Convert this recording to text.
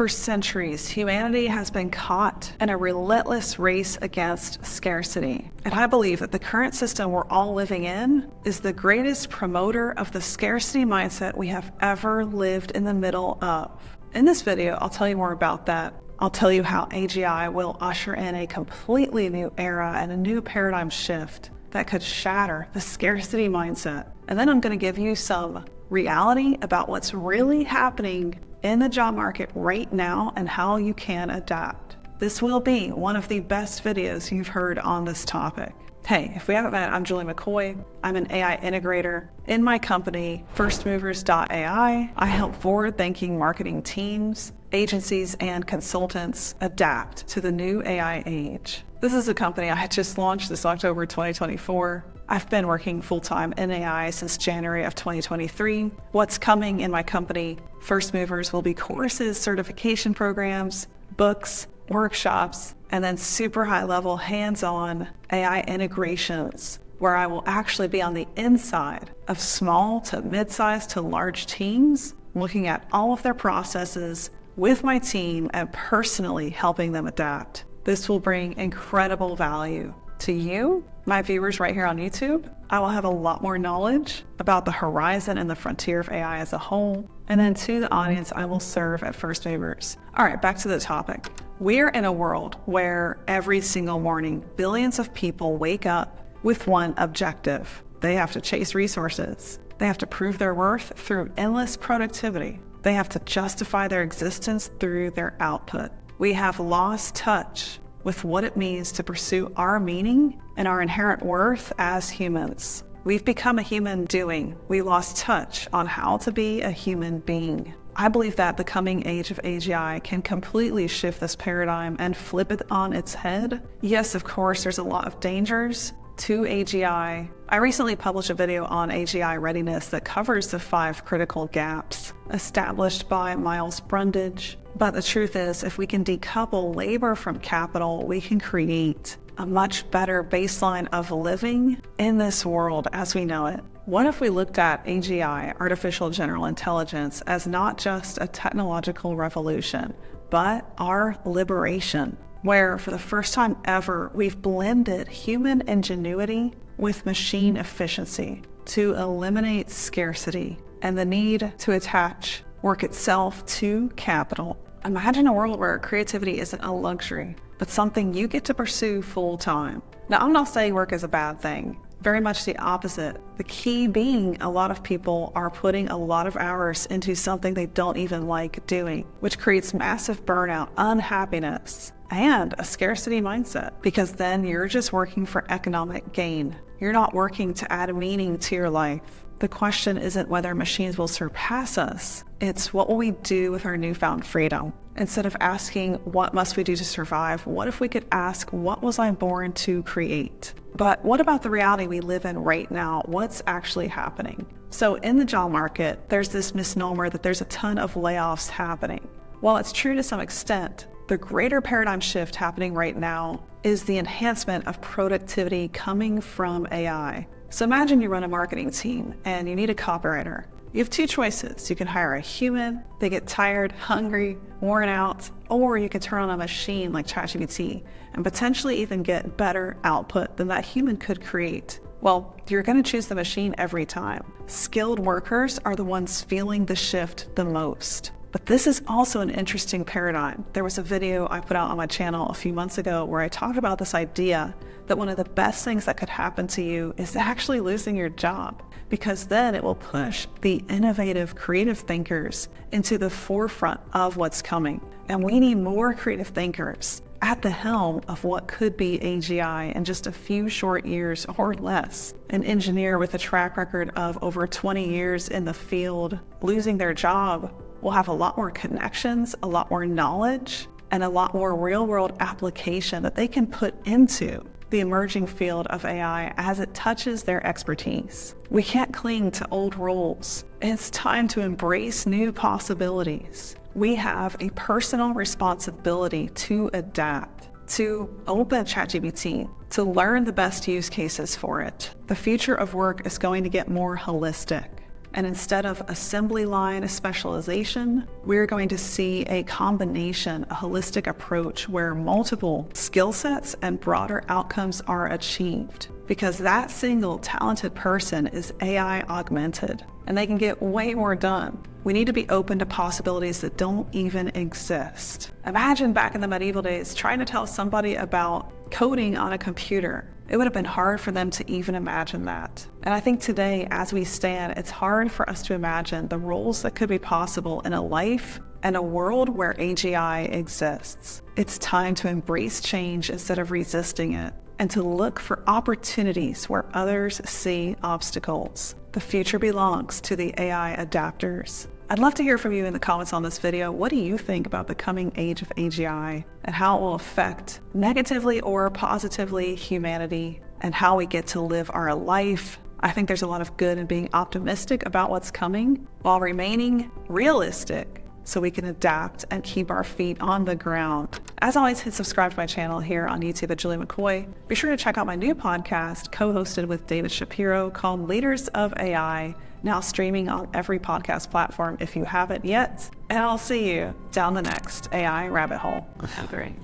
For centuries, humanity has been caught in a relentless race against scarcity. And I believe that the current system we're all living in is the greatest promoter of the scarcity mindset we have ever lived in the middle of. In this video, I'll tell you more about that. I'll tell you how AGI will usher in a completely new era and a new paradigm shift that could shatter the scarcity mindset. And then I'm going to give you some reality about what's really happening in the job market right now and how you can adapt. This will be one of the best videos you've heard on this topic. Hey, if we haven't met, I'm Julie McCoy. I'm an AI integrator. In my company, firstmovers.ai, I help forward-thinking marketing teams, agencies, and consultants adapt to the new AI age. This is a company I had just launched this October 2024. I've been working full-time in AI since January of 2023. What's coming in my company, First Movers, will be courses, certification programs, books, workshops, and then super high-level hands-on AI integrations where I will actually be on the inside of small to mid-sized to large teams, looking at all of their processes with my team and personally helping them adapt. This will bring incredible value to you, my viewers right here on YouTube. I will have a lot more knowledge about the horizon and the frontier of AI as a whole. And then to the audience I will serve at First Movers. All right, back to the topic. We're in a world where every single morning, billions of people wake up with one objective. They have to chase resources. They have to prove their worth through endless productivity. They have to justify their existence through their output. We have lost touch with what it means to pursue our meaning and our inherent worth as humans. We've become a human doing. We lost touch on how to be a human being. I believe that the coming age of AGI can completely shift this paradigm and flip it on its head. Yes, of course, there's a lot of dangers to AGI. I recently published a video on AGI readiness that covers the 5 critical gaps established by Miles Brundage. But the truth is, if we can decouple labor from capital, we can create a much better baseline of living in this world as we know it. What if we looked at AGI, artificial general intelligence, as not just a technological revolution, but our liberation, where for the first time ever, we've blended human ingenuity with machine efficiency to eliminate scarcity and the need to attach work itself to capital. Imagine a world where creativity isn't a luxury, but something you get to pursue full time. Now, I'm not saying work is a bad thing. Very much the opposite. The key being a lot of people are putting a lot of hours into something they don't even like doing, which creates massive burnout, unhappiness, and a scarcity mindset, because then you're just working for economic gain. You're not working to add meaning to your life. The question isn't whether machines will surpass us, it's what will we do with our newfound freedom? Instead of asking, what must we do to survive? What if we could ask, what was I born to create? But what about the reality we live in right now? What's actually happening? So in the job market, there's this misnomer that there's a ton of layoffs happening. While it's true to some extent, the greater paradigm shift happening right now is the enhancement of productivity coming from AI. So imagine you run a marketing team and you need a copywriter. You have 2 choices. You can hire a human, they get tired, hungry, worn out, or you can turn on a machine like ChatGPT and potentially even get better output than that human could create. Well, you're going to choose the machine every time. Skilled workers are the ones feeling the shift the most. But this is also an interesting paradigm. There was a video I put out on my channel a few months ago where I talked about this idea that one of the best things that could happen to you is actually losing your job, because then it will push the innovative, creative thinkers into the forefront of what's coming. And we need more creative thinkers at the helm of what could be AGI in just a few short years or less. An engineer with a track record of over 20 years in the field losing their job will have a lot more connections, a lot more knowledge, and a lot more real-world application that they can put into the emerging field of AI as it touches their expertise. We can't cling to old rules. It's time to embrace new possibilities. We have a personal responsibility to adapt, to open ChatGPT, to learn the best use cases for it. The future of work is going to get more holistic. And instead of assembly line specialization, we're going to see a combination, a holistic approach where multiple skill sets and broader outcomes are achieved. Because that single talented person is AI augmented, and they can get way more done. We need to be open to possibilities that don't even exist. Imagine back in the medieval days trying to tell somebody about coding on a computer. It would have been hard for them to even imagine that. And I think today, as we stand, it's hard for us to imagine the roles that could be possible in a life and a world where AGI exists. It's time to embrace change instead of resisting it, and to look for opportunities where others see obstacles. The future belongs to the AI adapters. I'd love to hear from you in the comments on this video. What do you think about the coming age of AGI and how it will affect negatively or positively humanity and how we get to live our life? I think there's a lot of good in being optimistic about what's coming while remaining realistic so we can adapt and keep our feet on the ground. As always, hit subscribe to my channel here on YouTube at Julie McCoy. Be sure to check out my new podcast, co-hosted with David Shapiro, called Leaders of AI, now streaming on every podcast platform if you haven't yet. And I'll see you down the next AI rabbit hole. Great.